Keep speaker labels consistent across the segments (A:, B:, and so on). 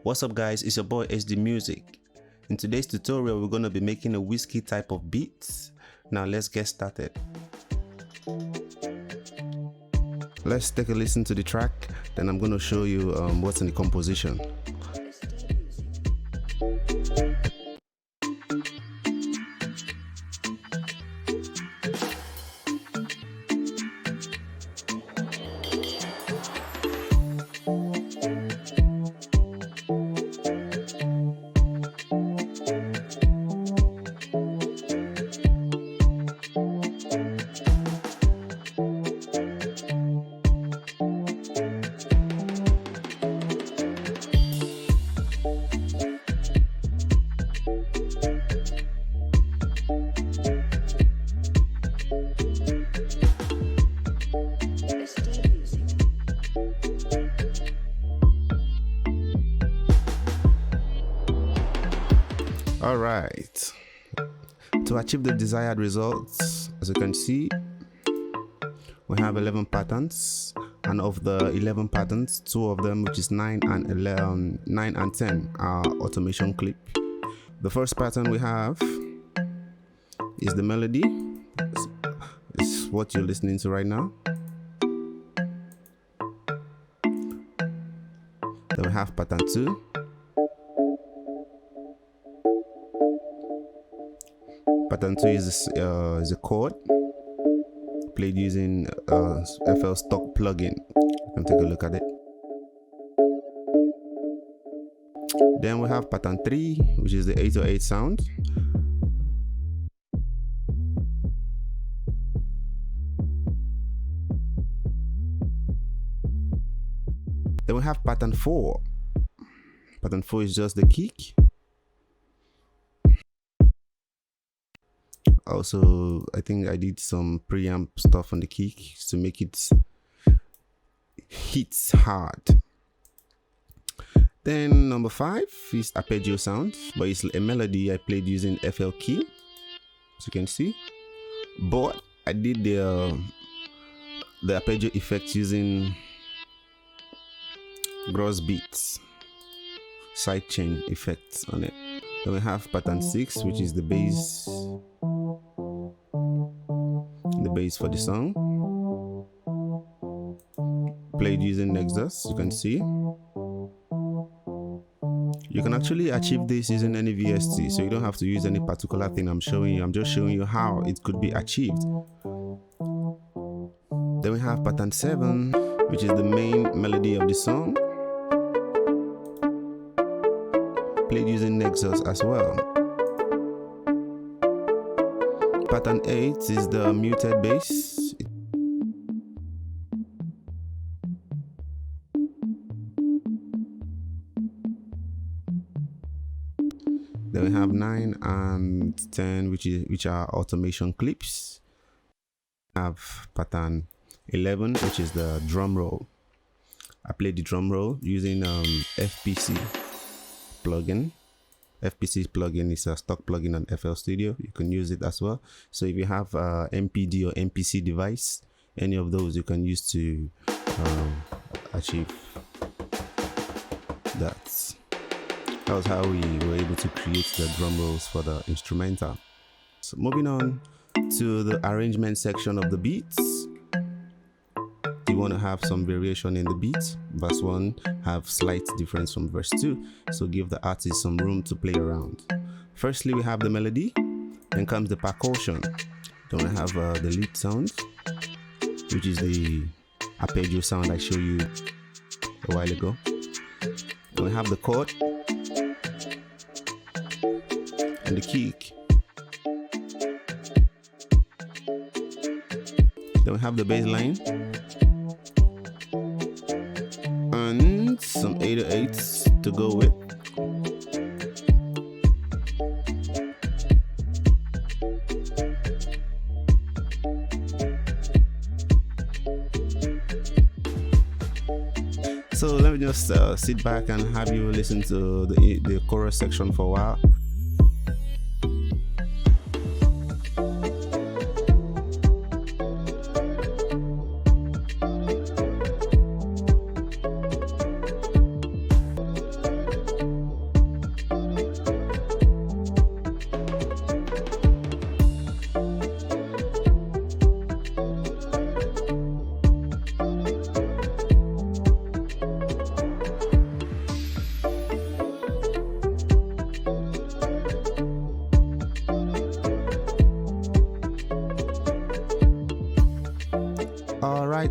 A: What's up guys, it's your boy HD Music. In today's tutorial we're going to be making a Wizkid type of beat. Now let's get started. Let's take a listen to the track, then I'm going to show you what's in the composition. Alright, to achieve the desired results, as you can see, we have 11 patterns, and of the 11 patterns, 2 of them, which is 9 and 10, are automation clip. The first pattern we have is the melody. It's what you're listening to right now. Then we have pattern 2. Pattern 2 is a chord played using FL stock plugin. You can take a look at it. Then we have pattern 3, which is the 808 sound. Then we have pattern 4. Pattern 4 is just the kick. Also, I think I did some preamp stuff on the kick to make it hit hard. Then number 5 is arpeggio sound, but it's a melody I played using FL key, as you can see. But I did the arpeggio effect using gross beats, sidechain effects on it. Then we have pattern 6, which is the bass for the song, played using Nexus. You can see you can actually achieve this using any VST, so you don't have to use any particular thing I'm showing you. I'm just showing you how it could be achieved. Then we have pattern 7, which is the main melody of the song, played using Nexus as well. Pattern 8 is the muted bass. Then we have 9 and 10, which are automation clips. We have pattern 11, which is the drum roll. I played the drum roll using FPC plugin. FPC plugin is a stock plugin on FL Studio. You can use it as well. So if you have MPD or MPC device, any of those you can use to achieve that. That was how we were able to create the drum rolls for the instrumental. So moving on to the arrangement section of the beats. You want to have some variation in the beat. Verse 1 have slight difference from verse 2, so give the artist some room to play around. Firstly, we have the melody, then comes the percussion. Then we have the lead sound, which is the arpeggio sound I showed you a while ago. Then we have the chord and the kick. Then we have the bass line and some 808s to go with. So let me just sit back and have you listen to the chorus section for a while.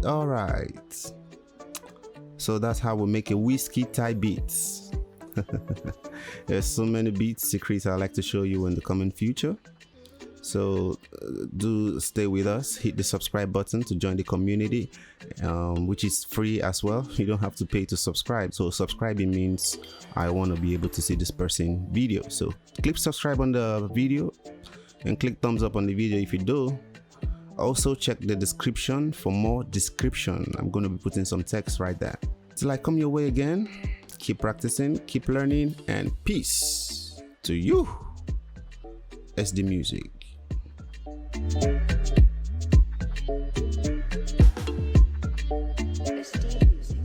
A: Alright. So that's how we make a Wizkid type beats. There's so many beat secrets I'd like to show you in the coming future. So do stay with us. Hit the subscribe button to join the community, which is free as well. You don't have to pay to subscribe. So subscribing means I want to be able to see this person video. So click subscribe on the video and click thumbs up on the video if you do. Also check the description for more description. I'm going to be putting some text right there. Till I come your way again, keep practicing, keep learning, and peace to you. SD Music.
B: VeshBeat music.